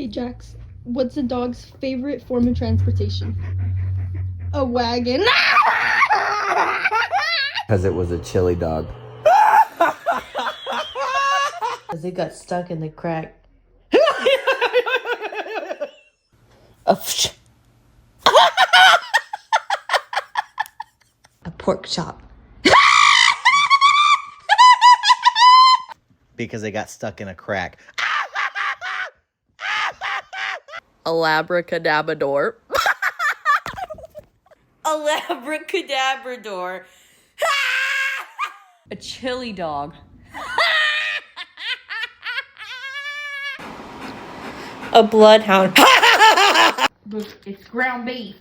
Hey Jax, what's a dog's favorite form of transportation? A wagon. Because it was a chili dog. Because it got stuck in the crack. A pork chop. Because it got stuck in a crack. A labracadabrador. A labracadabrador. A chili dog. A bloodhound. It's ground beef.